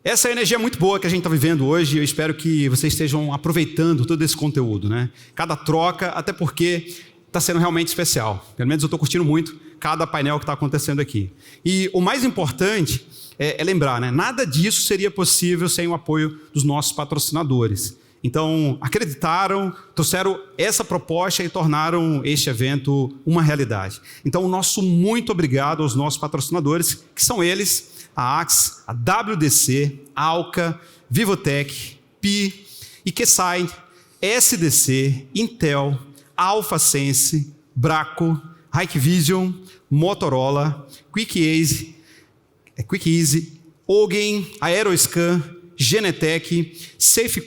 Essa é a energia muito boa que a gente está vivendo hoje e eu espero que vocês estejam aproveitando todo esse conteúdo, né? Cada troca, até porque está sendo realmente especial. Pelo menos eu estou curtindo muito cada painel que está acontecendo aqui. E o mais importante é lembrar, né? Nada disso seria possível sem o apoio dos nossos patrocinadores. Então, acreditaram, trouxeram essa proposta e tornaram este evento uma realidade. Então, o nosso muito obrigado aos nossos patrocinadores, que são eles, a Axe, a WDC, Alca, Vivotech, Pi, Ikesai, SDC, Intel, AlphaSense, Braco, Hikvision, Motorola, QuickEasy, Ogen, Aeroscan, Genetec, Safe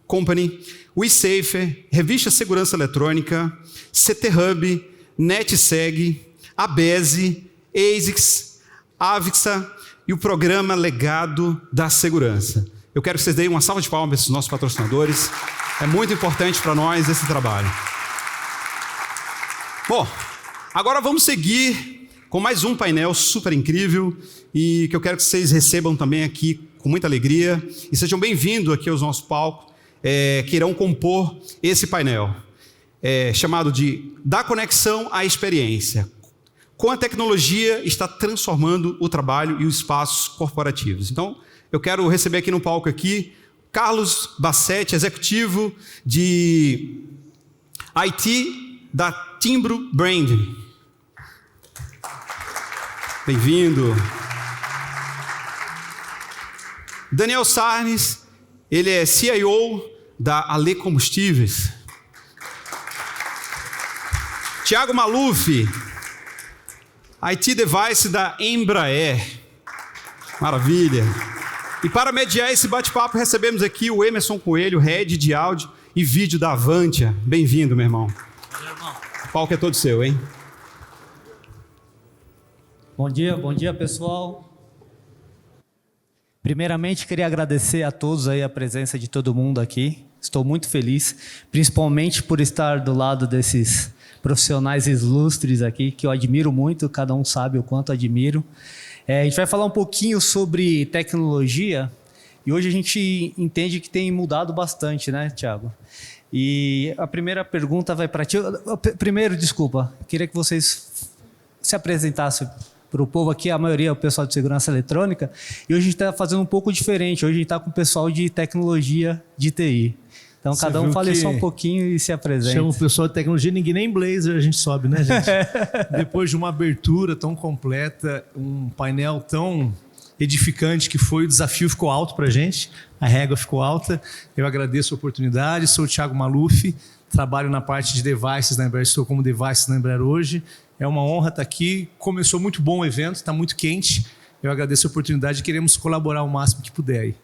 Company, WeSafe, Revista Segurança Eletrônica, CT Hub, NetSeg, Abese, ASICS, Avixa e o programa Legado da Segurança. Eu quero que vocês deem uma salva de palmas para esses nossos patrocinadores. É muito importante para nós esse trabalho. Bom, agora vamos seguir com mais um painel super incrível e que eu quero que vocês recebam também aqui com muita alegria e sejam bem-vindos aqui aos nossos palcos que irão compor esse painel, chamado de Da Conexão à Experiência. Com a tecnologia está transformando o trabalho e os espaços corporativos. Então, eu quero receber aqui no palco Carlos Bassetti, executivo de IT da Timbro Branding. Bem-vindo. Daniel Sarnes, ele é CIO da Ale Combustíveis. Tiago Maluf, IT Device da Embraer. Maravilha. E para mediar esse bate-papo, recebemos aqui o Emerson Coelho, Head de áudio e vídeo da Avantia. Bem-vindo, meu irmão. Valeu, irmão. O palco é todo seu, hein? Bom dia, pessoal. Primeiramente, queria agradecer a todos aí a presença de todo mundo aqui. Estou muito feliz, principalmente por estar do lado desses profissionais ilustres aqui, que eu admiro muito, cada um sabe o quanto admiro. A gente vai falar um pouquinho sobre tecnologia e hoje a gente entende que tem mudado bastante, né, Thiago? E a primeira pergunta vai para ti. Primeiro, desculpa, queria que vocês se apresentassem para o povo aqui, a maioria é o pessoal de segurança eletrônica, e hoje a gente está fazendo um pouco diferente, hoje a gente está com o pessoal de tecnologia de TI. Então, você cada um fale só um pouquinho e se apresente. Chama o pessoal de tecnologia, ninguém nem Blazer a gente sobe, né, gente? Depois de uma abertura tão completa, um painel tão edificante que foi, o desafio ficou alto para a gente, a régua ficou alta. Eu agradeço a oportunidade, sou o Thiago Maluf, trabalho na parte de devices na Embraer, estou como devices na Embraer hoje. É uma honra estar aqui, começou muito bom o evento, está muito quente. Eu agradeço a oportunidade e queremos colaborar o máximo que puder aí.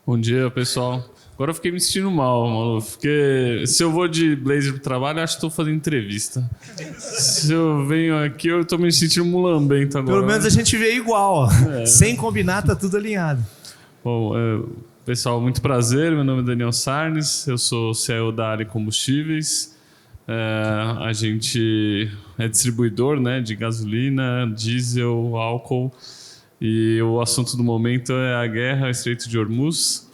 Bom dia, pessoal. Agora eu fiquei me sentindo mal, Maluf, porque se eu vou de blazer pro trabalho, acho que estou fazendo entrevista. Se eu venho aqui, eu estou me sentindo mulambento agora. Pelo menos a gente vê igual, sem combinar, tá tudo alinhado. Bom, pessoal, muito prazer, meu nome é Daniel Sarnes, eu sou CEO da Ale Combustíveis. A gente é distribuidor, né, de gasolina, diesel, álcool, e o assunto do momento é a guerra ao Estreito de Hormuz,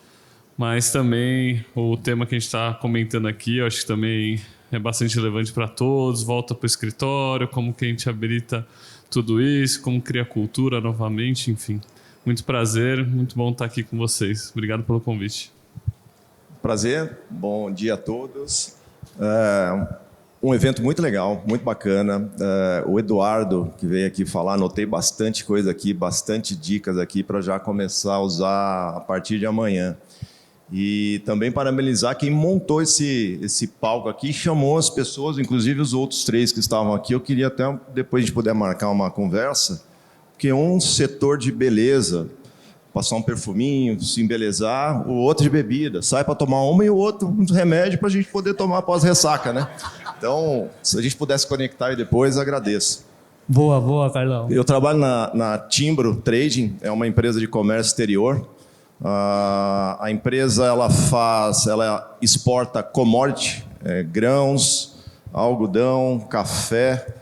mas também o tema que a gente está comentando aqui, eu acho que também é bastante relevante para todos, volta para o escritório, como que a gente habilita tudo isso, como cria cultura novamente, enfim. Muito prazer, muito bom estar aqui com vocês. Obrigado pelo convite. Prazer, bom dia a todos. Um evento muito legal, muito bacana. O Eduardo, que veio aqui falar, anotei bastante coisa aqui, bastante dicas aqui para já começar a usar a partir de amanhã. E também parabenizar quem montou esse palco aqui, chamou as pessoas, inclusive os outros 3 que estavam aqui. Eu queria até, depois a gente puder marcar uma conversa, porque um setor de beleza, passar um perfuminho, se embelezar, o outro de bebida, sai para tomar uma e o outro um remédio para a gente poder tomar após ressaca, né? Então, se a gente pudesse conectar aí depois, agradeço. Boa, Carlão. Eu trabalho na Timbro Trading, é uma empresa de comércio exterior. A empresa ela exporta commodity, grãos, algodão, café,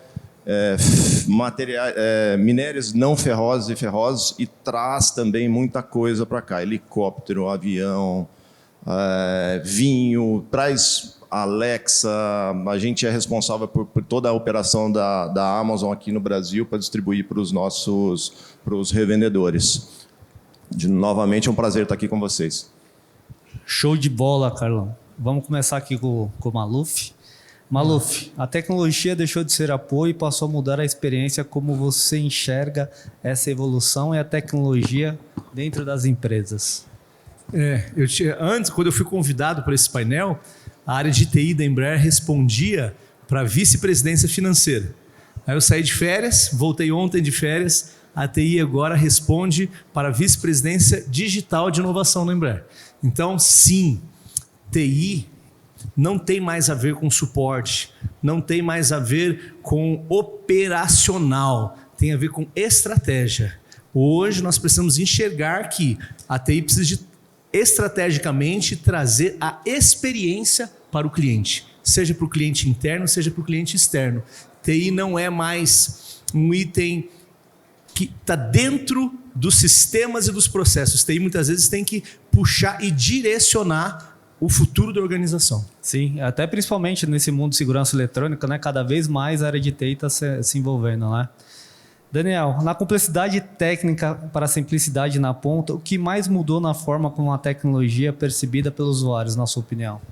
minérios não ferrosos e ferrosos, e traz também muita coisa para cá. Helicóptero, avião, vinho, traz Alexa. A gente é responsável por toda a operação da Amazon aqui no Brasil para distribuir para os revendedores. Novamente, é um prazer estar aqui com vocês. Show de bola, Carlão. Vamos começar aqui com o Maluf. Maluf, a tecnologia deixou de ser apoio e passou a mudar a experiência. Como você enxerga essa evolução e a tecnologia dentro das empresas? Antes, quando eu fui convidado para esse painel, a área de TI da Embraer respondia para a vice-presidência financeira. Aí eu saí de férias, voltei ontem de férias. A TI agora responde para a vice-presidência digital de inovação da Embraer. Então, sim, TI não tem mais a ver com suporte, não tem mais a ver com operacional, tem a ver com estratégia. Hoje nós precisamos enxergar que a TI precisa de, estrategicamente trazer a experiência para o cliente, seja para o cliente interno, seja para o cliente externo. TI não é mais um item que está dentro dos sistemas e dos processos. TI muitas vezes tem que puxar e direcionar o futuro da organização. Sim, até principalmente nesse mundo de segurança eletrônica, né? Cada vez mais a área de TI está se envolvendo, né? Daniel, na complexidade técnica para a simplicidade na ponta, o que mais mudou na forma como a tecnologia é percebida pelos usuários, na sua opinião?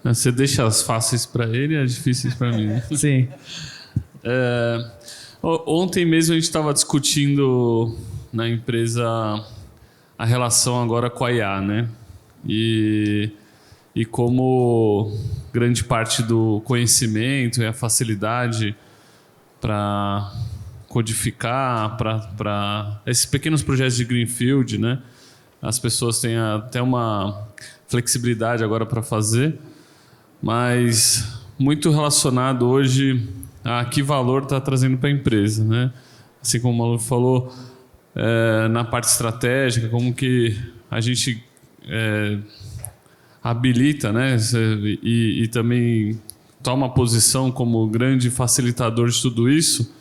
Você deixa as fáceis para ele e as difíceis para mim, né? Sim. Ontem mesmo a gente estava discutindo na empresa a relação agora com a IA, né? E como grande parte do conhecimento e a facilidade para codificar, para esses pequenos projetos de greenfield, né? As pessoas têm até uma flexibilidade agora para fazer, mas muito relacionado hoje a que valor está trazendo para a empresa, né? Assim como o Maluf falou, na parte estratégica, como que a gente habilita, né? E também toma posição como grande facilitador de tudo isso,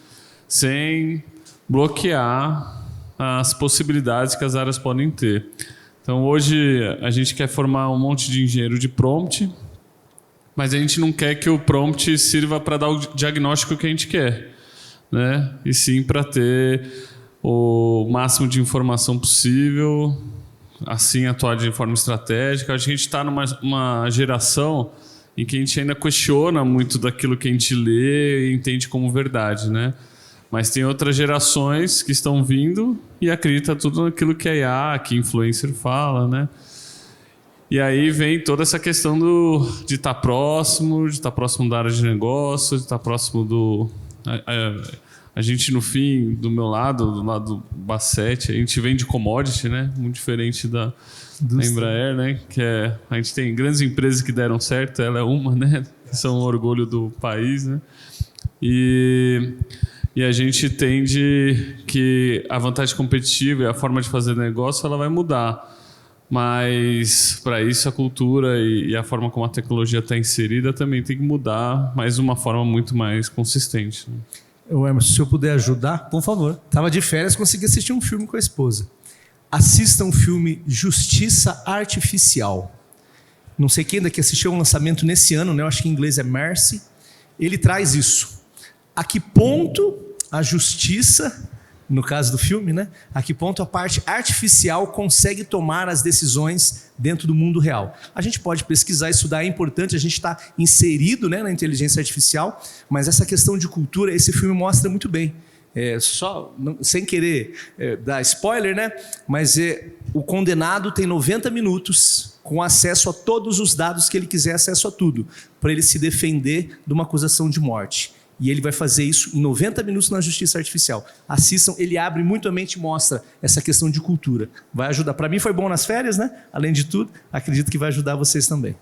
sem bloquear as possibilidades que as áreas podem ter. Então, hoje, a gente quer formar um monte de engenheiro de prompt, mas a gente não quer que o prompt sirva para dar o diagnóstico que a gente quer, né? E sim para ter o máximo de informação possível, assim atuar de forma estratégica. A gente está numa geração em que a gente ainda questiona muito daquilo que a gente lê e entende como verdade, né? Mas tem outras gerações que estão vindo e acreditam tudo naquilo que a IA, que influencer fala, né? E aí vem toda essa questão de estar próximo da área de negócio, de estar próximo do... A gente, no fim, do meu lado, do lado do Basset, a gente vem de commodity, né? Muito diferente da Embraer, né? Que a gente tem grandes empresas que deram certo, ela é uma, né? Que são um orgulho do país, né? E a gente entende que a vantagem competitiva e a forma de fazer negócio ela vai mudar. Mas, para isso, a cultura e a forma como a tecnologia está inserida também tem que mudar, mas de uma forma muito mais consistente. Emerson, se eu puder ajudar, por favor. Estava de férias, consegui assistir um filme com a esposa. Assista o filme Justiça Artificial. Não sei quem daqui assistiu um lançamento nesse ano, né? Eu acho que em inglês é Mercy. Ele traz isso. A que ponto a justiça, no caso do filme, né? A que ponto a parte artificial consegue tomar as decisões dentro do mundo real. A gente pode pesquisar, estudar, é importante, a gente está inserido, né, na inteligência artificial, mas essa questão de cultura, esse filme mostra muito bem. Sem querer dar spoiler, né? Mas o condenado tem 90 minutos com acesso a todos os dados que ele quiser, acesso a tudo, para ele se defender de uma acusação de morte. E ele vai fazer isso em 90 minutos na justiça artificial. Assistam, ele abre muito a mente e mostra essa questão de cultura. Vai ajudar. Para mim foi bom nas férias, né? Além de tudo, acredito que vai ajudar vocês também.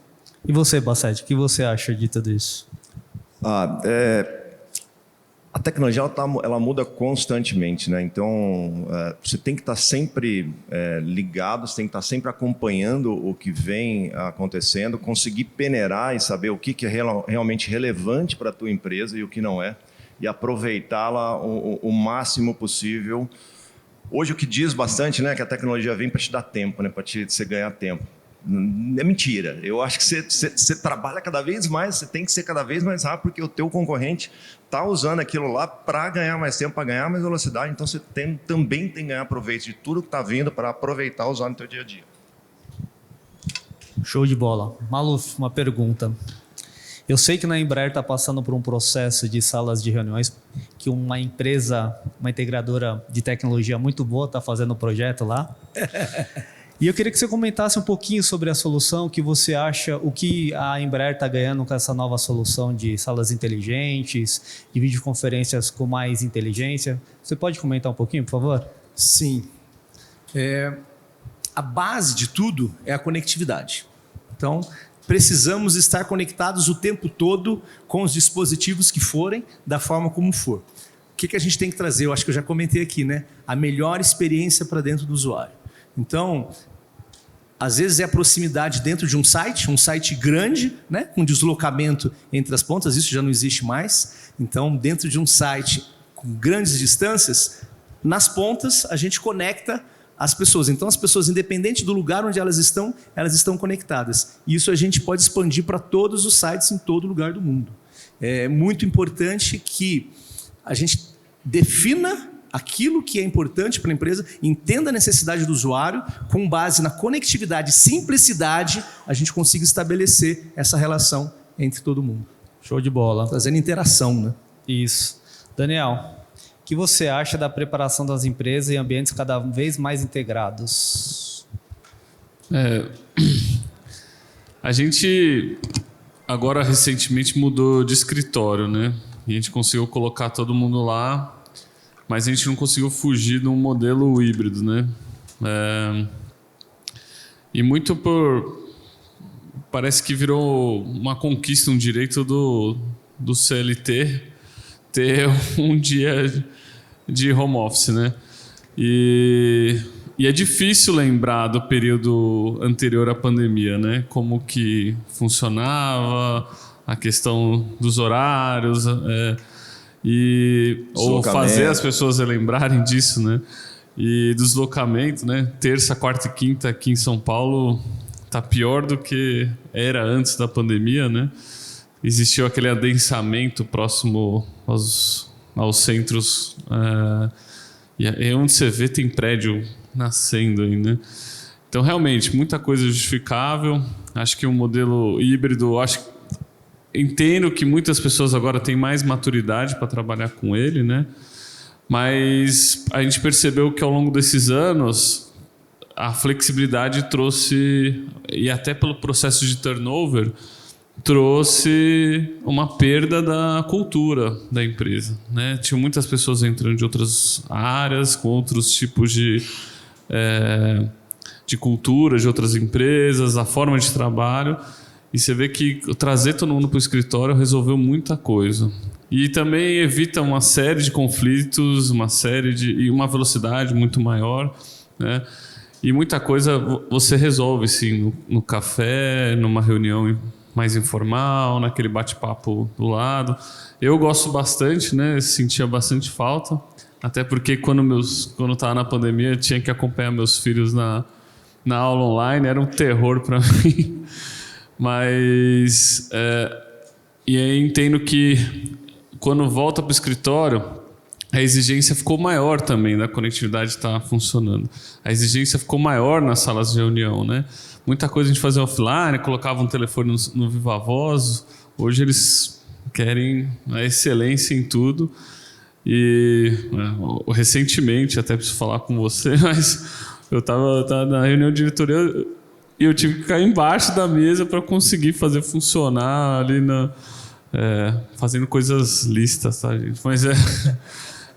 E você, Basset, o que você acha de tudo isso? A tecnologia ela muda constantemente, né? Então você tem que estar sempre ligado, você tem que estar sempre acompanhando o que vem acontecendo, conseguir peneirar e saber o que é realmente relevante para a tua empresa e o que não é. e aproveitá-la o máximo possível. Hoje o que diz bastante, né, que a tecnologia vem para te dar tempo, né, para você ganhar tempo. É mentira. Eu acho que você trabalha cada vez mais, você tem que ser cada vez mais rápido, porque o teu concorrente está usando aquilo lá para ganhar mais tempo, para ganhar mais velocidade. Então você também tem que ganhar proveito de tudo que está vindo para aproveitar e usar no teu dia a dia. Show de bola. Maluf, uma pergunta. Eu sei que na Embraer está passando por um processo de salas de reuniões que uma empresa, uma integradora de tecnologia muito boa está fazendo o projeto lá. E eu queria que você comentasse um pouquinho sobre a solução, o que você acha, o que a Embraer está ganhando com essa nova solução de salas inteligentes, de videoconferências com mais inteligência. Você pode comentar um pouquinho, por favor? Sim. A base de tudo é a conectividade. Então, precisamos estar conectados o tempo todo com os dispositivos que forem, da forma como for. O que a gente tem que trazer? Eu acho que eu já comentei aqui, né? A melhor experiência para dentro do usuário. Então, às vezes é a proximidade dentro de um site grande, né? Com deslocamento entre as pontas, isso já não existe mais. Então, dentro de um site com grandes distâncias, nas pontas a gente conecta as pessoas. Então, as pessoas, independente do lugar onde elas estão conectadas. Isso a gente pode expandir para todos os sites em todo lugar do mundo. É muito importante que a gente defina aquilo que é importante para a empresa, entenda a necessidade do usuário, com base na conectividade e simplicidade, a gente consiga estabelecer essa relação entre todo mundo. Show de bola. Trazendo interação, né? Isso. Daniel, o que você acha da preparação das empresas em ambientes cada vez mais integrados? A gente agora recentemente mudou de escritório, né? E a gente conseguiu colocar todo mundo lá, mas a gente não conseguiu fugir de um modelo híbrido, né? E muito parece que virou uma conquista, um direito do CLT ter um dia de home office, né? E é difícil lembrar do período anterior à pandemia, né? Como que funcionava, a questão dos horários, ou fazer as pessoas lembrarem disso, né? E deslocamento, né? Terça, quarta e quinta aqui em São Paulo tá pior do que era antes da pandemia, né? Existiu aquele adensamento próximo aos centros, e onde você vê tem prédio nascendo aí, né? Então, realmente, muita coisa justificável. Acho que um modelo híbrido, entendo que muitas pessoas agora têm mais maturidade para trabalhar com ele, né? Mas a gente percebeu que ao longo desses anos a flexibilidade trouxe, e até pelo processo de turnover, trouxe uma perda da cultura da empresa, né? Tinha muitas pessoas entrando de outras áreas, com outros tipos de cultura de outras empresas, a forma de trabalho. E você vê que trazer todo mundo para o escritório resolveu muita coisa. E também evita uma série de conflitos, e uma velocidade muito maior, né? E muita coisa você resolve, sim, no café, numa reunião mais informal, naquele bate-papo do lado. Eu gosto bastante, né? Sentia bastante falta. Até porque quando estava na pandemia, eu tinha que acompanhar meus filhos na aula online. Era um terror para mim. Mas e aí entendo que quando volta para o escritório, a exigência ficou maior também da conectividade estar funcionando. A exigência ficou maior nas salas de reunião, né? Muita coisa a gente fazia offline, colocava um telefone no Viva Voz. Hoje eles querem a excelência em tudo. E recentemente, até preciso falar com você, mas eu estava na reunião de diretoria e eu tive que ficar embaixo da mesa para conseguir fazer funcionar ali fazendo coisas listas, tá, gente? Mas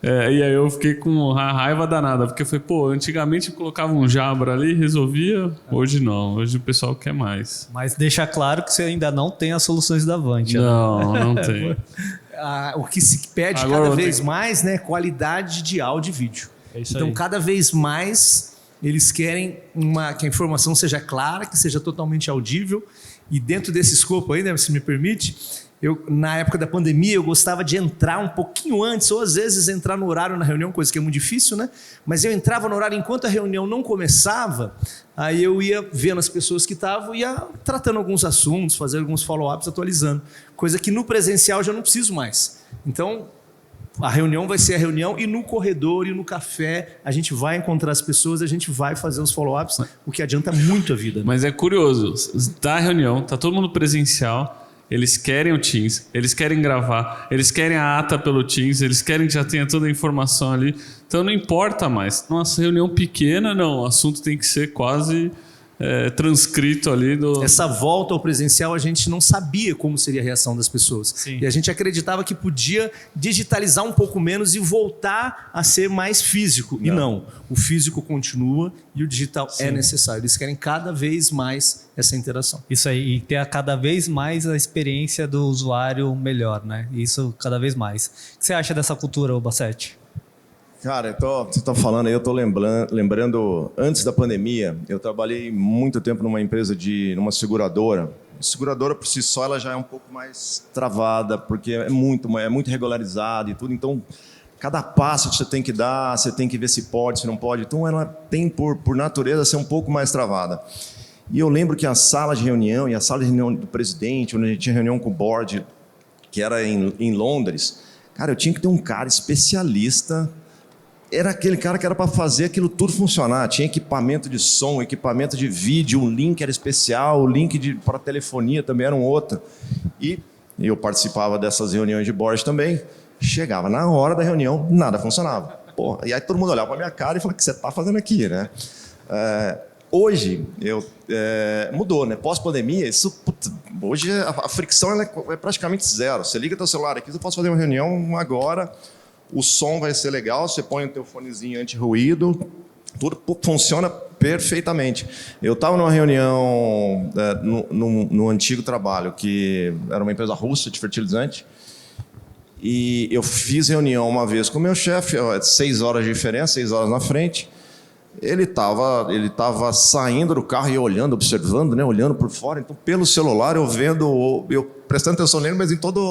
e aí eu fiquei com a raiva danada, porque foi, antigamente eu colocava um Jabra ali e resolvia, hoje não, hoje o pessoal quer mais. Mas deixa claro que você ainda não tem as soluções da Avante. Não tem. O que se pede Agora cada vez mais, né, qualidade de áudio e vídeo. Então, aí. cada vez mais eles querem que a informação seja clara, que seja totalmente audível. E dentro desse escopo aí, né, se me permite, Na época da pandemia, eu gostava de entrar um pouquinho antes, ou às vezes entrar no horário na reunião, coisa que é muito difícil, né? Mas eu entrava no horário enquanto a reunião não começava, aí eu ia vendo as pessoas que estavam, ia tratando alguns assuntos, fazendo alguns follow-ups, atualizando. Coisa que no presencial eu já não preciso mais. Então, a reunião vai ser a reunião e no corredor e no café a gente vai encontrar as pessoas, a gente vai fazer os follow-ups, o que adianta muito a vida. Né? Mas é curioso, tá a reunião, tá todo mundo presencial, eles querem o Teams, eles querem gravar, eles querem a ata pelo Teams, eles querem que já tenha toda a informação ali. Então não importa mais. Nossa, reunião pequena, não. O assunto tem que ser quase transcrito ali. Essa volta ao presencial, a gente não sabia como seria a reação das pessoas. Sim. E a gente acreditava que podia digitalizar um pouco menos e voltar a ser mais físico. Não. E não. O físico continua e o digital é necessário. Eles querem cada vez mais essa interação. Isso aí, e ter cada vez mais a experiência do usuário melhor, né? Isso cada vez mais. O que você acha dessa cultura, Bassetti? Cara, você está falando aí, eu estou lembrando, antes da pandemia, eu trabalhei muito tempo numa empresa numa seguradora. A seguradora, por si só, ela já é um pouco mais travada, porque é muito regularizada e tudo. Então, cada passo que você tem que dar, você tem que ver se pode, se não pode. Então, ela tem, por natureza, ser um pouco mais travada. E eu lembro que a sala de reunião e a sala de reunião do presidente, onde a gente tinha reunião com o board, que era em Londres, cara, eu tinha que ter um cara especialista. Era aquele cara que era para fazer aquilo tudo funcionar. Tinha equipamento de som, equipamento de vídeo, um link era especial, o link para telefonia também era um outro. E eu participava dessas reuniões de board também. Chegava na hora da reunião, nada funcionava. Porra, e aí todo mundo olhava para minha cara e falava, o que você está fazendo aqui, né? Hoje, mudou, né? Pós-pandemia, hoje a fricção é praticamente zero. Você liga teu celular aqui, eu posso fazer uma reunião agora, o som vai ser legal, você põe o teu fonezinho anti-ruído, tudo funciona perfeitamente. Eu estava numa reunião no antigo trabalho, que era uma empresa russa de fertilizante, e eu fiz reunião uma vez com o meu chefe, 6 horas de diferença, 6 horas na frente. Ele tava saindo do carro e olhando, observando, né, olhando por fora. Então, pelo celular, eu prestando atenção nele, mas em todo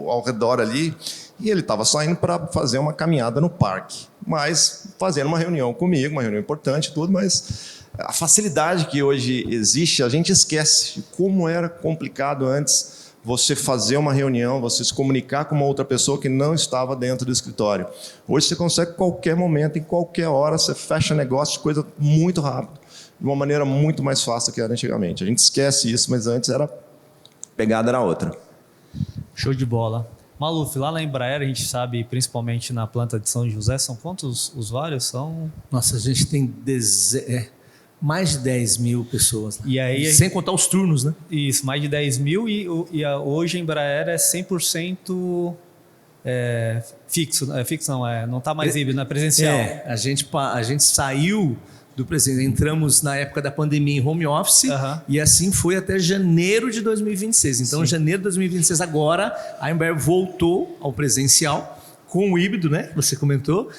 ao redor ali. E ele estava saindo para fazer uma caminhada no parque, mas fazendo uma reunião comigo, uma reunião importante e tudo, mas a facilidade que hoje existe, a gente esquece de como era complicado antes você fazer uma reunião, você se comunicar com uma outra pessoa que não estava dentro do escritório. Hoje você consegue, em qualquer momento, em qualquer hora, você fecha negócio, coisa muito rápido, de uma maneira muito mais fácil do que era antigamente. A gente esquece isso, mas antes a pegada era outra. Show de bola. Maluf, lá na Embraer, a gente sabe, principalmente na planta de São José, são quantos usuários? Nossa, a gente tem mais de 10 mil pessoas. E aí, sem contar os turnos, né? Isso, mais de 10 mil e hoje a Embraer é 100% fixo. Fixo não está mais híbrido, não é presencial. A gente saiu do presencial, entramos na época da pandemia em home office e assim foi até janeiro de 2026. Então, em janeiro de 2026, agora, a Embraer voltou ao presencial com o híbrido, né? Você comentou.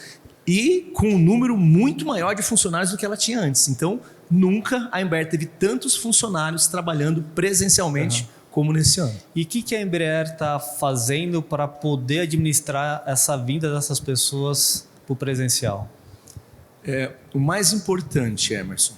E com um número muito maior de funcionários do que ela tinha antes. Então, nunca a Embraer teve tantos funcionários trabalhando presencialmente como nesse ano. E o que a Embraer está fazendo para poder administrar essa vinda dessas pessoas para o presencial? O mais importante, Emerson,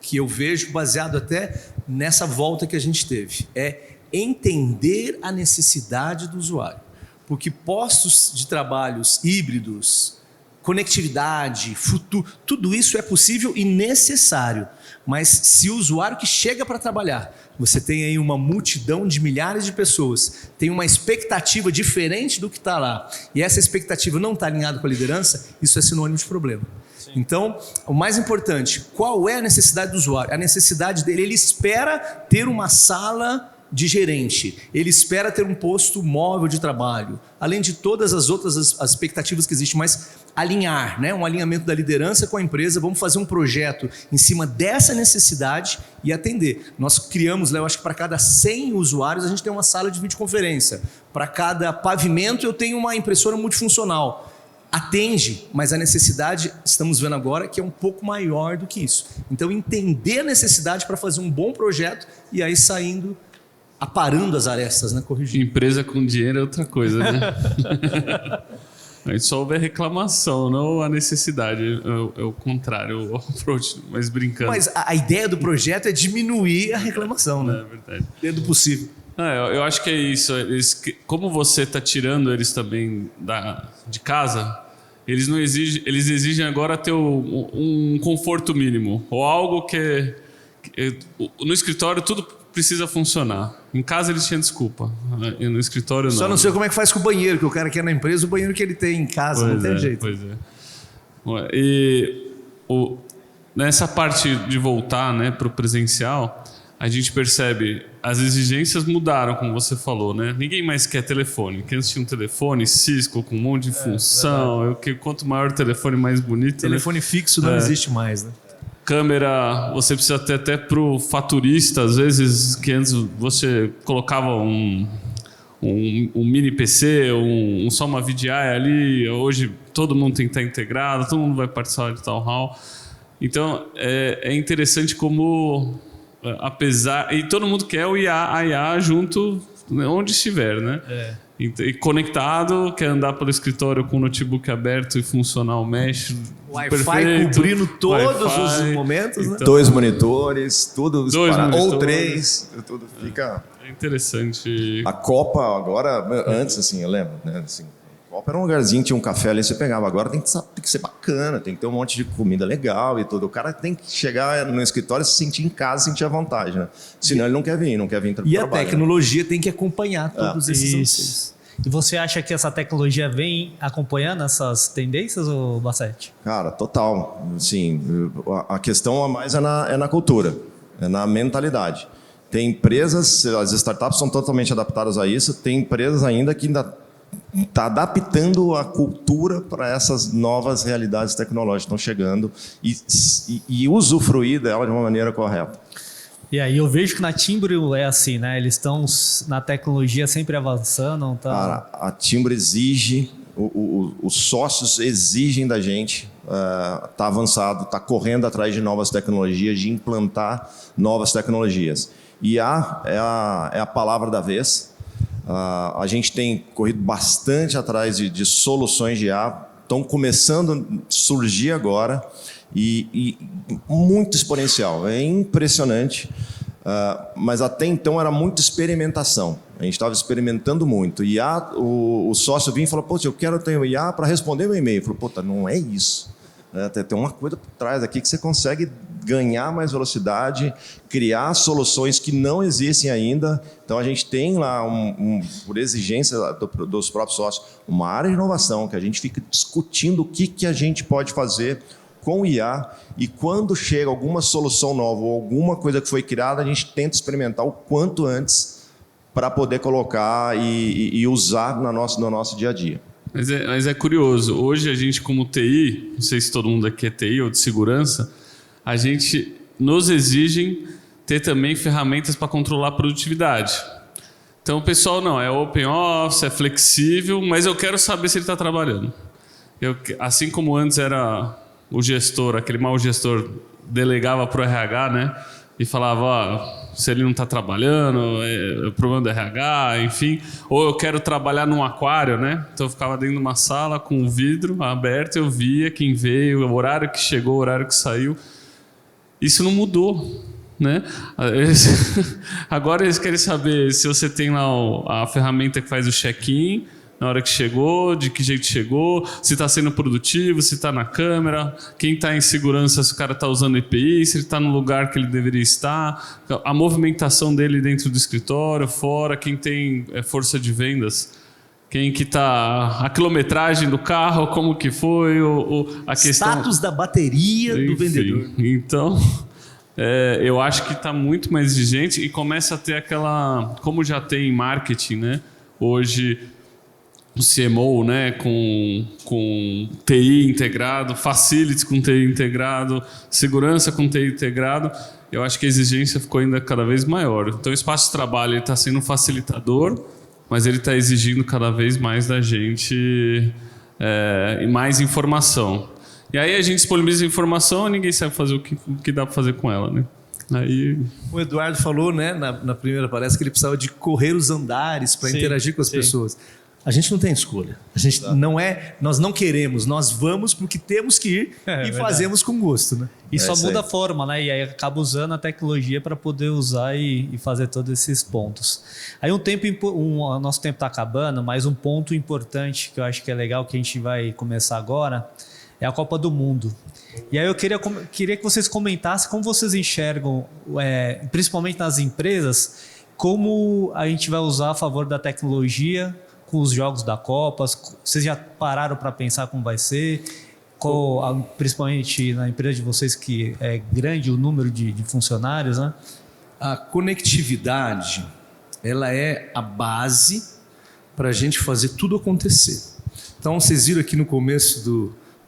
que eu vejo baseado até nessa volta que a gente teve, é entender a necessidade do usuário. Porque postos de trabalhos híbridos, conectividade, futuro, tudo isso é possível e necessário. Mas se o usuário que chega para trabalhar, você tem aí uma multidão de milhares de pessoas, tem uma expectativa diferente do que está lá, e essa expectativa não está alinhada com a liderança, isso é sinônimo de problema. Sim. Então, o mais importante, qual é a necessidade do usuário? A necessidade dele, ele espera ter uma sala de gerente, ele espera ter um posto móvel de trabalho, além de todas as outras as expectativas que existem, mas alinhar, né? Um alinhamento da liderança com a empresa, vamos fazer um projeto em cima dessa necessidade e atender. Nós criamos, eu acho que para cada 100 usuários a gente tem uma sala de videoconferência, para cada pavimento eu tenho uma impressora multifuncional. Atende, mas a necessidade, estamos vendo agora, que é um pouco maior do que isso. Então, entender a necessidade para fazer um bom projeto e aí saindo aparando as arestas, né? Corrigindo. Empresa com dinheiro é outra coisa, né? A gente só houve a reclamação, não a necessidade. É o contrário, o approach, mas brincando. Mas a ideia do projeto é diminuir a reclamação, né? É verdade. Dentro do possível. Eu acho que é isso. Como você está tirando eles também de casa, eles exigem agora ter um conforto mínimo. Ou algo que no escritório tudo precisa funcionar. Em casa eles tinham desculpa. No escritório não. Só não sei como é que faz com o banheiro, que o cara quer na empresa, o banheiro que ele tem em casa, não tem jeito. Pois é. E nessa parte de voltar, né, para o presencial, a gente percebe as exigências mudaram, como você falou, né? Ninguém mais quer telefone. Quem tinha um telefone Cisco com um monte de função, quanto maior o telefone, mais bonito. Telefone fixo não existe mais, né? Câmera, você precisa ter até pro faturista, às vezes, que antes você colocava um mini PC, só uma VDI ali, hoje todo mundo tem que estar integrado, todo mundo vai participar de Town Hall. Então, é interessante como, apesar... E todo mundo quer a IA junto, onde estiver, né? E conectado, quer andar pelo escritório com o notebook aberto e funcional mesh. Wi-Fi cobrindo todos os momentos, né? 2 monitores, tudo separado. Ou 3, tudo fica... É interessante. A Copa agora, antes assim, eu lembro, né? Assim, a Copa era um lugarzinho, tinha um café ali, você pegava. Agora tem que ser bacana, tem que ter um monte de comida legal e tudo. O cara tem que chegar no escritório e se sentir em casa, sentir a vontade, né? Senão ele não quer vir trabalhar. E a tecnologia tem que acompanhar todos esses anseios. E você acha que essa tecnologia vem acompanhando essas tendências, ou Bassetti? Cara, total. Sim, a questão a mais é na cultura, é na mentalidade. Tem empresas, as startups são totalmente adaptadas a isso, tem empresas ainda que ainda está adaptando a cultura para essas novas realidades tecnológicas que estão chegando e usufruir dela de uma maneira correta. E aí eu vejo que na Timbre é assim, né? Eles estão na tecnologia sempre avançando. Tá... Cara, a Timbre exige, os sócios exigem da gente, tá avançado, tá correndo atrás de novas tecnologias, de implantar novas tecnologias. IA é a palavra da vez. A gente tem corrido bastante atrás de soluções de IA, estão começando a surgir agora. E muito exponencial, é impressionante, mas até então era muita experimentação, a gente estava experimentando muito. E o sócio vinha e falou: pô, eu quero ter um IA para responder meu e-mail. Falou: pô, não é isso, tem uma coisa por trás aqui que você consegue ganhar mais velocidade, criar soluções que não existem ainda. Então a gente tem lá, por exigência dos próprios sócios, uma área de inovação que a gente fica discutindo o que a gente pode fazer com IA, e quando chega alguma solução nova ou alguma coisa que foi criada, a gente tenta experimentar o quanto antes para poder colocar e usar no nosso dia a dia. Mas é curioso, hoje a gente como TI, não sei se todo mundo aqui é TI ou de segurança, a gente nos exigem ter também ferramentas para controlar a produtividade. Então o pessoal não, é open office, é flexível, mas eu quero saber se ele está trabalhando. Assim como antes era... o gestor, aquele mau gestor, delegava para o RH, né? E falava, se ele não está trabalhando, é problema do RH, enfim. Ou eu quero trabalhar num aquário, né? Então eu ficava dentro de uma sala com um vidro aberto, eu via quem veio, o horário que chegou, o horário que saiu. Isso não mudou, né? Agora eles querem saber se você tem lá a ferramenta que faz o check-in, na hora que chegou, de que jeito chegou, se está sendo produtivo, se está na câmera, quem está em segurança, se o cara está usando EPI, se ele está no lugar que ele deveria estar, a movimentação dele dentro do escritório, fora, quem tem força de vendas, quem que está, a quilometragem do carro, como que foi, a questão... Status da bateria do vendedor. Então... eu acho que está muito mais exigente e começa a ter aquela... Como já tem marketing, né? Hoje... o CMO, né, com TI integrado, facilities com TI integrado, segurança com TI integrado, eu acho que a exigência ficou ainda cada vez maior. Então o espaço de trabalho está sendo um facilitador, mas ele está exigindo cada vez mais da gente e mais informação. E aí a gente disponibiliza informação e ninguém sabe fazer o que dá para fazer com ela, né? Aí, O Eduardo falou, né, na primeira palestra, que ele precisava de correr os andares para Sim, interagir com as sim. pessoas. A gente não tem escolha. A gente nós não queremos, nós vamos porque temos que ir e verdade. fazemos com gosto, né? E só isso aí. muda a forma, né? E aí acaba usando a tecnologia para poder usar e fazer todos esses pontos. Aí o nosso tempo está acabando, mas um ponto importante que eu acho que é legal que a gente vai começar agora é a Copa do Mundo. E aí eu queria que vocês comentassem como vocês enxergam, principalmente nas empresas, como a gente vai usar a favor da tecnologia com os jogos da Copa. Vocês já pararam para pensar como vai ser? Principalmente na empresa de vocês, que é grande o número de funcionários, né? A conectividade, ela é a base para a gente fazer tudo acontecer. Então, vocês viram aqui no começo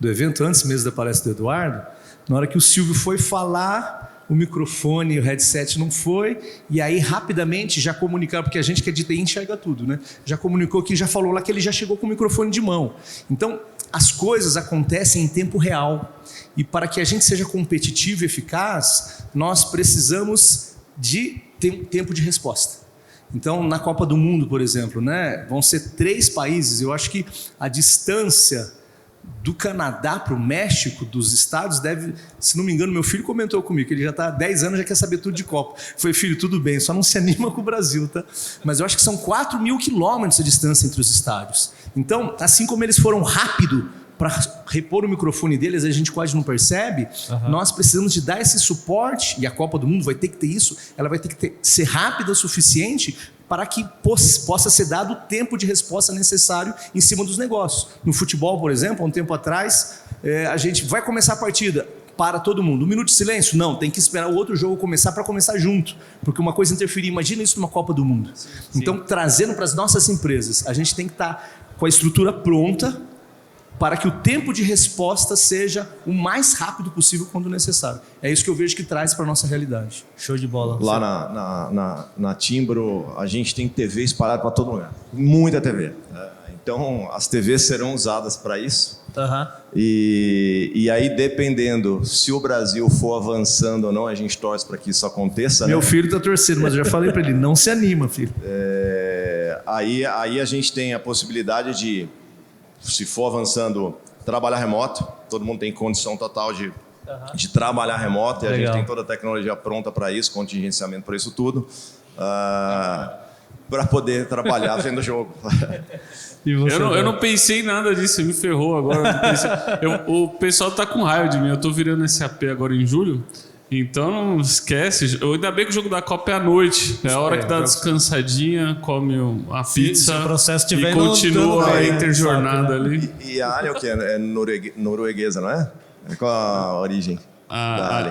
do evento, antes mesmo da palestra do Eduardo, na hora que o Silvio foi falar, o microfone, o headset não foi, e aí rapidamente já comunicaram, porque a gente que é de TI enxerga tudo, né? Já comunicou que já falou lá que ele já chegou com o microfone de mão. Então, as coisas acontecem em tempo real. E para que a gente seja competitivo e eficaz, nós precisamos de tempo de resposta. Então, na Copa do Mundo, por exemplo, né, vão ser 3 países. Eu acho que a distância do Canadá para o México, dos estados, deve, se não me engano, meu filho comentou comigo, que ele já está há 10 anos, já quer saber tudo de Copa. Foi, filho, tudo bem, só não se anima com o Brasil, tá? Mas eu acho que são 4.000 quilômetros a distância entre os estádios. Então, assim como eles foram rápido para repor o microfone deles, a gente quase não percebe, nós precisamos de dar esse suporte, e a Copa do Mundo vai ter que ter isso, ela vai ter que ser rápida o suficiente para que possa ser dado o tempo de resposta necessário em cima dos negócios. No futebol, por exemplo, há um tempo atrás, a gente vai começar a partida, para todo mundo. 1 minuto de silêncio? Não, tem que esperar o outro jogo começar para começar junto, porque uma coisa interferir. Imagina isso numa Copa do Mundo. Sim. Então, trazendo para as nossas empresas, a gente tem que estar com a estrutura pronta para que o tempo de resposta seja o mais rápido possível quando necessário. É isso que eu vejo que traz para a nossa realidade. Show de bola. Lá na Timbro, a gente tem TV espalhada para todo lugar. Muita TV. Então, as TVs serão usadas para isso. E aí, dependendo se o Brasil for avançando ou não, a gente torce para que isso aconteça. Meu filho está torcendo, mas eu já falei para ele, não se anima, filho. Aí a gente tem a possibilidade de, se for avançando, trabalhar remoto. Todo mundo tem condição total de trabalhar remoto. E a gente tem toda a tecnologia pronta para isso, contingenciamento para isso tudo. Para poder trabalhar vendo o jogo. Eu não pensei em nada disso, me ferrou agora. O pessoal tá com raiva de mim. Eu tô virando SAP agora em julho. Então não esquece. Ainda bem que o jogo da Copa é à noite. É a hora que dá descansadinha, come a pizza. Se o processo e tiver continua a interjornada ali. E a área é o quê? É norueguesa, não é? Qual a origem?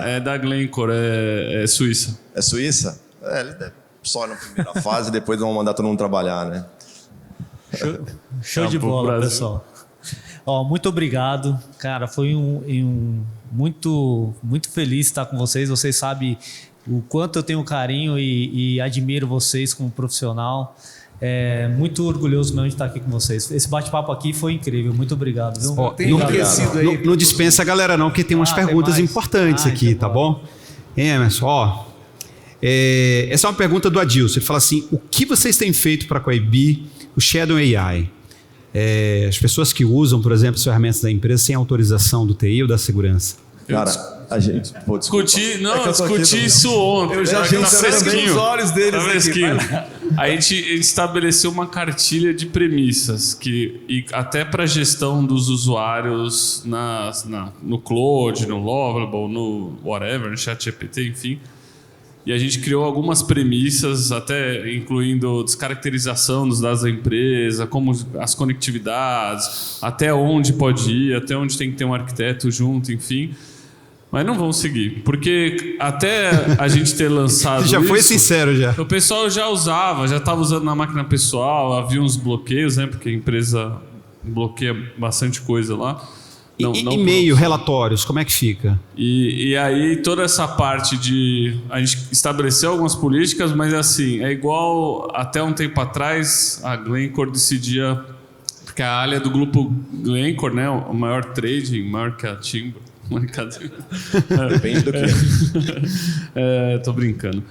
É da Glencore, é Suíça. É Suíça? Eles devem só na primeira fase, depois vão mandar todo mundo trabalhar, né? Show de bola, pessoal. Muito obrigado. Cara, foi muito feliz estar com vocês. Vocês sabem o quanto eu tenho carinho e admiro vocês como profissional. Muito orgulhoso mesmo de estar aqui com vocês. Esse bate-papo aqui foi incrível. Muito obrigado. Viu? Não dispensa a galera não, que tem umas perguntas importantes aqui, tá bom? Emerson, essa é uma pergunta do Adilson. Ele fala assim: o que vocês têm feito para coibir o Shadow AI? As pessoas que usam, por exemplo, as ferramentas da empresa sem autorização do TI ou da segurança. Cara, a gente... Discuti isso ontem. Eu já vi os olhos deles aqui. A gente estabeleceu uma cartilha de premissas e até para gestão dos usuários no Claude, no Lovable, no whatever, no ChatGPT, enfim. E a gente criou algumas premissas, até incluindo descaracterização dos dados da empresa, como as conectividades, até onde pode ir, até onde tem que ter um arquiteto junto, enfim. Mas não vamos seguir, porque até a gente ter lançado Você já foi sincero já. O pessoal já estava usando na máquina pessoal, havia uns bloqueios, né? Porque a empresa bloqueia bastante coisa lá. E-mail, relatórios, como é que fica? E aí toda essa parte a gente estabeleceu algumas políticas, mas assim, é igual até um tempo atrás a Glencore decidia, porque a área do grupo Glencore, né, o maior trading, maior que a Timbro, Brincadeira. Depende do que. Tô brincando.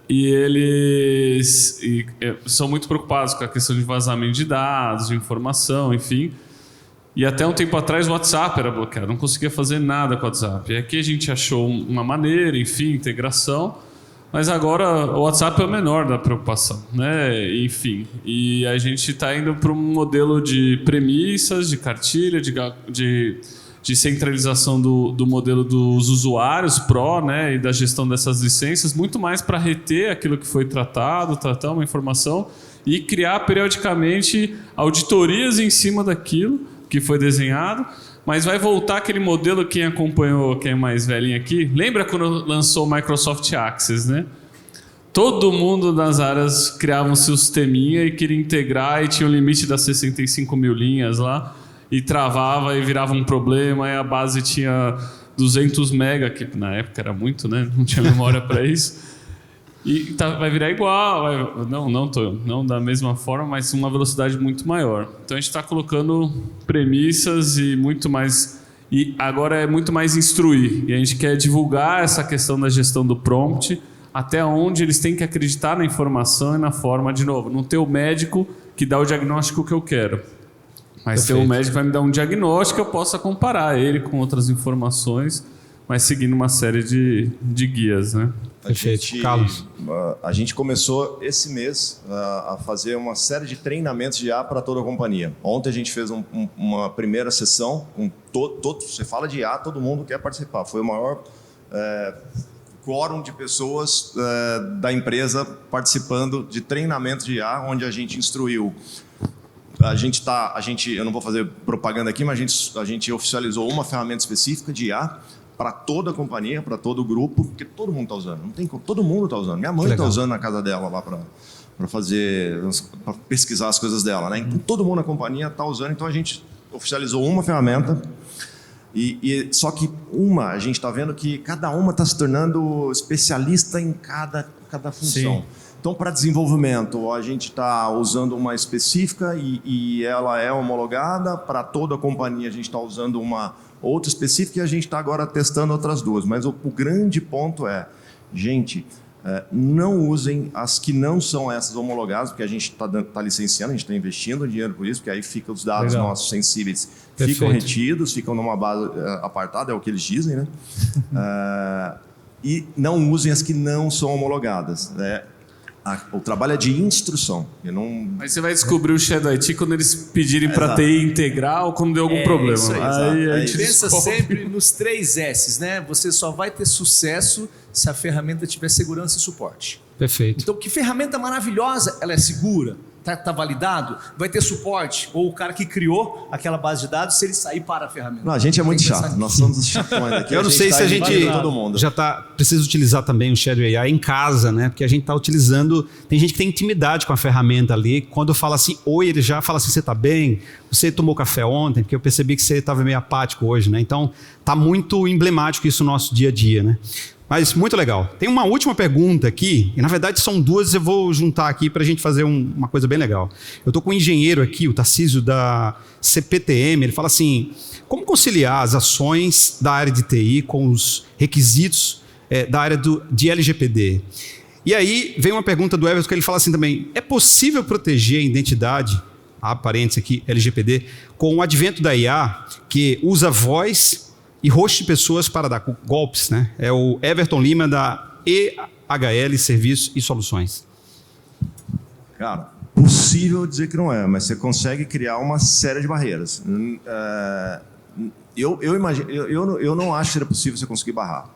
E eles são muito preocupados com a questão de vazamento de dados, de informação, enfim. E até um tempo atrás o WhatsApp era bloqueado, não conseguia fazer nada com o WhatsApp. E aqui a gente achou uma maneira, enfim, integração. Mas agora o WhatsApp é o menor da preocupação, né? Enfim, e a gente está indo para um modelo de premissas, de cartilha, de centralização do modelo dos usuários Pro, né? E da gestão dessas licenças, muito mais para reter aquilo que foi tratado, tratar uma informação e criar periodicamente auditorias em cima daquilo que foi desenhado. Mas vai voltar aquele modelo, quem acompanhou, quem é mais velhinho aqui, lembra quando lançou o Microsoft Access, né? Todo mundo nas áreas criava um seu sisteminha e queria integrar e tinha o limite das 65 mil linhas lá e travava e virava um problema e a base tinha 200 mega, que na época era muito, né? Não tinha memória para isso. E vai virar igual, não da mesma forma, mas uma velocidade muito maior. Então a gente está colocando premissas e muito mais. E agora é muito mais instruir. E a gente quer divulgar essa questão da gestão do prompt, até onde eles têm que acreditar na informação e na forma, de novo, não ter o médico que dá o diagnóstico que eu quero. Mas ter o médico que vai me dar um diagnóstico, eu possa comparar ele com outras informações, mas seguindo uma série de guias, né? Perfeito. Carlos. A gente começou esse mês a fazer uma série de treinamentos de IA para toda a companhia. Ontem a gente fez uma primeira sessão com você fala de IA, todo mundo quer participar. Foi o maior quórum de pessoas da empresa participando de treinamento de IA, onde a gente instruiu. Eu não vou fazer propaganda aqui, mas a gente oficializou uma ferramenta específica de IA para toda a companhia, para todo o grupo, porque todo mundo está usando. Não tem como, todo mundo está usando. Minha mãe está usando na casa dela lá para pesquisar as coisas dela, né? Então, todo mundo na companhia está usando. Então a gente oficializou uma ferramenta só que a gente está vendo que cada uma está se tornando especialista em cada função. Sim. Então, para desenvolvimento, a gente está usando uma específica e ela é homologada. Para toda a companhia, a gente está usando uma outra específica e a gente está agora testando outras duas. Mas o grande ponto é, gente, não usem as que não são essas homologadas, porque a gente está licenciando, a gente está investindo dinheiro por isso, porque aí ficam os dados nossos sensíveis, ficam retidos, ficam numa base apartada, é o que eles dizem, né? E não usem as que não são homologadas, né? O trabalho é de instrução. Mas você vai descobrir o Shadow IT quando eles pedirem para TI integrar ou quando deu algum problema. Isso aí, a gente pensa sempre nos 3 S's, né? Você só vai ter sucesso se a ferramenta tiver segurança e suporte. Perfeito. Então, que ferramenta maravilhosa, ela é segura, tá validado, vai ter suporte, ou o cara que criou aquela base de dados, se ele sair para a ferramenta. Não, a gente é muito chato, nós somos os chatões aqui. Eu não sei se a gente já precisa utilizar também o Shadow AI em casa, né? Porque a gente está utilizando, tem gente que tem intimidade com a ferramenta ali, quando eu falo assim, oi, ele já fala assim, você está bem? Você tomou café ontem? Porque eu percebi que você estava meio apático hoje, né? Então, está muito emblemático isso no nosso dia a dia, né? Mas muito legal. Tem uma última pergunta aqui, e na verdade são duas, eu vou juntar aqui para a gente fazer uma coisa bem legal. Eu estou com um engenheiro aqui, o Tarcísio da CPTM, ele fala assim, como conciliar as ações da área de TI com os requisitos da área de LGPD? E aí vem uma pergunta do Everton que ele fala assim também, é possível proteger a identidade, parênteses aqui, LGPD, com o advento da IA, que usa voz e rosto de pessoas para dar golpes, né? É o Everton Lima da EHL Serviços e Soluções. Cara, possível dizer que não é, mas você consegue criar uma série de barreiras. Eu não acho que seja possível você conseguir barrar.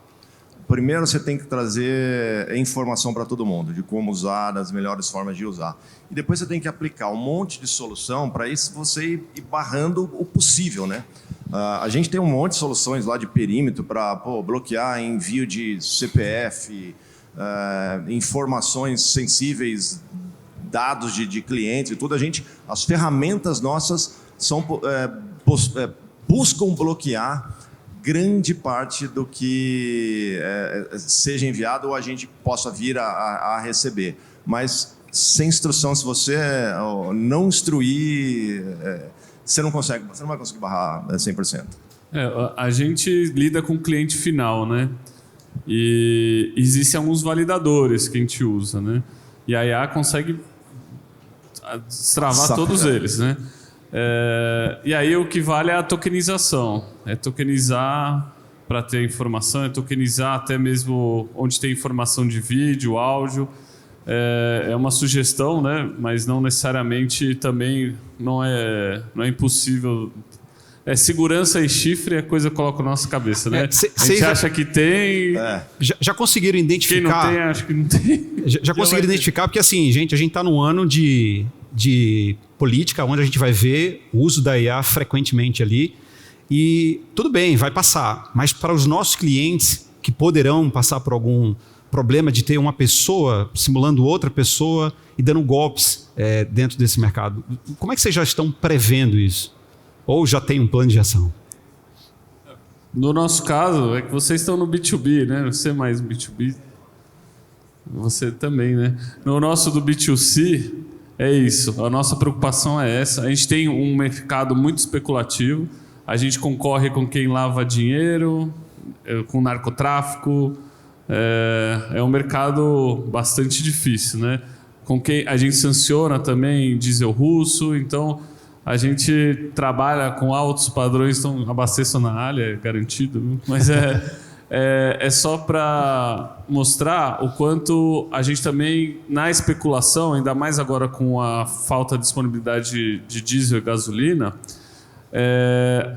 Primeiro, você tem que trazer informação para todo mundo, de como usar, das melhores formas de usar. E depois você tem que aplicar um monte de solução para isso você ir barrando o possível, né? A gente tem um monte de soluções lá de perímetro para bloquear envio de CPF, informações sensíveis, dados de clientes e tudo. As ferramentas nossas buscam bloquear grande parte do que seja enviado ou a gente possa vir a receber. Mas sem instrução, se você não instruir, você não vai conseguir barrar 100%. A gente lida com o cliente final, né? E existem alguns validadores que a gente usa, né? E a IA consegue destravar todos eles, né? E aí o que vale é a tokenização. É tokenizar para ter informação, é tokenizar até mesmo onde tem informação de vídeo, áudio. É uma sugestão, né? Mas não necessariamente também não é impossível. Segurança e chifre é coisa que coloca na nossa cabeça, né? A gente acha que tem... Já conseguiram identificar... Quem não tem, acho que não tem. Já conseguiram identificar, porque assim, gente, a gente está num ano de política, onde a gente vai ver o uso da IA frequentemente ali. E tudo bem, vai passar. Mas para os nossos clientes que poderão passar por algum problema de ter uma pessoa simulando outra pessoa e dando golpes dentro desse mercado, como é que vocês já estão prevendo isso? Ou já tem um plano de ação? No nosso caso, é que vocês estão no B2B, né? Você é mais B2B. Você também, né? No nosso do B2C, é isso. A nossa preocupação é essa. A gente tem um mercado muito especulativo. A gente concorre com quem lava dinheiro, com narcotráfico. É um mercado bastante difícil, né? Com quem a gente sanciona também diesel russo. Então... A gente trabalha com altos padrões, então abasteçam na área, é garantido. Viu? Mas é só para mostrar o quanto a gente também, na especulação, ainda mais agora com a falta de disponibilidade de diesel e gasolina,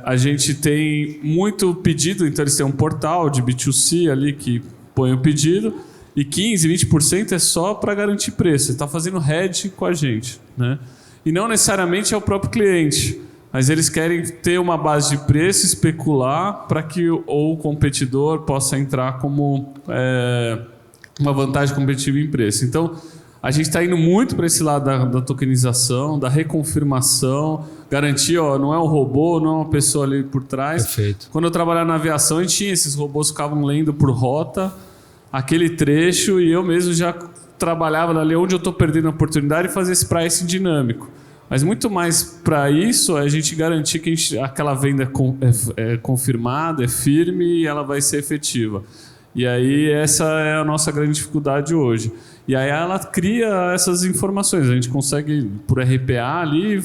a gente tem muito pedido, então eles têm um portal de B2C ali que põe o pedido, e 15%, 20% é só para garantir preço. Ele está fazendo hedge com a gente, né? E não necessariamente é o próprio cliente, mas eles querem ter uma base de preço, especular para que o competidor possa entrar como uma vantagem competitiva em preço. Então, a gente está indo muito para esse lado da tokenização, da reconfirmação, garantir, não é um robô, não é uma pessoa ali por trás. Perfeito. Quando eu trabalhava na aviação, a gente tinha esses robôs que ficavam lendo por rota aquele trecho, e eu mesmo já trabalhava ali onde eu estou perdendo a oportunidade e fazer esse pricing dinâmico. Mas muito mais para isso, é a gente garantir que aquela venda é confirmada, é firme e ela vai ser efetiva. E aí essa é a nossa grande dificuldade hoje. E aí ela cria essas informações. A gente consegue, por RPA ali,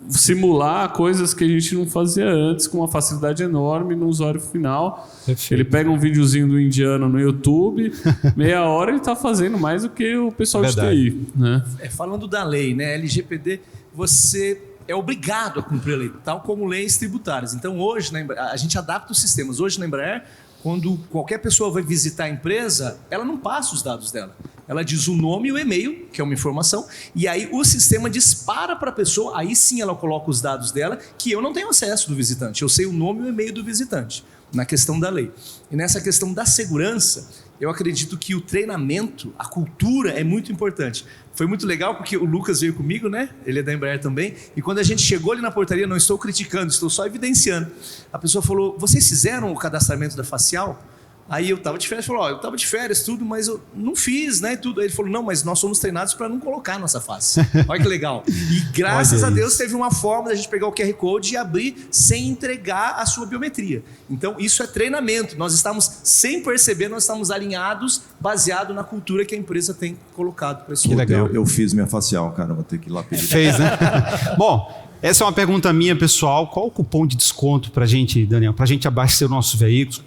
simular coisas que a gente não fazia antes com uma facilidade enorme no usuário final. Perfeito. Ele pega um videozinho do indiano no YouTube, meia hora ele está fazendo mais do que o pessoal Verdade. de TI. Né? Falando da lei, né? LGPD, você é obrigado a cumprir a lei, tal como leis tributárias. Então hoje, a gente adapta os sistemas. Hoje na Embraer, quando qualquer pessoa vai visitar a empresa, ela não passa os dados dela. Ela diz o nome e o e-mail, que é uma informação, e aí o sistema dispara para a pessoa, aí sim ela coloca os dados dela, que eu não tenho acesso do visitante, eu sei o nome e o e-mail do visitante, na questão da lei. E nessa questão da segurança, eu acredito que o treinamento, a cultura é muito importante. Foi muito legal porque o Lucas veio comigo, né? Ele é da Embraer também, e quando a gente chegou ali na portaria, não estou criticando, estou só evidenciando. A pessoa falou, vocês fizeram o cadastramento da facial? Aí eu estava de férias, falou, eu estava de férias, tudo, mas eu não fiz, né, tudo. Aí ele falou, não, mas nós somos treinados para não colocar nossa face. Olha que legal. E graças a Deus teve uma forma da gente pegar o QR Code e abrir sem entregar a sua biometria. Então isso é treinamento. Nós estamos, sem perceber, nós estamos alinhados, baseado na cultura que a empresa tem colocado para isso. Que legal. Eu fiz minha facial, cara, vou ter que ir lá pedir. Fez, né? Bom, essa é uma pergunta minha, pessoal. Qual o cupom de desconto para a gente, Daniel, para a gente abastecer o nosso veículo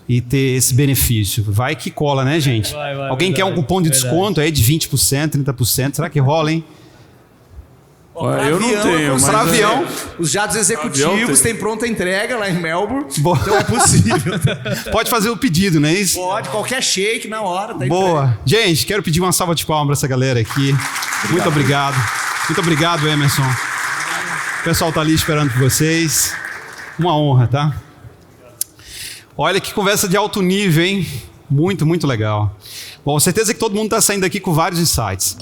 e ter esse benefício? Vai que cola, né, gente? Vai, Alguém quer um cupom de desconto aí de 20%, 30%? Será que rola, hein? Eu não tenho, mas... Para avião. Os jatos executivos têm pronta entrega lá em Melbourne. Boa. Então é possível. Pode fazer o pedido, não é isso? Pode, qualquer shake na hora. Tá Boa. Gente, quero pedir uma salva de palmas para essa galera aqui. Muito obrigado. Muito obrigado, Emerson. O pessoal está ali esperando por vocês. Uma honra, tá? Olha que conversa de alto nível, hein? Muito, muito legal. Bom, certeza que todo mundo está saindo daqui com vários insights.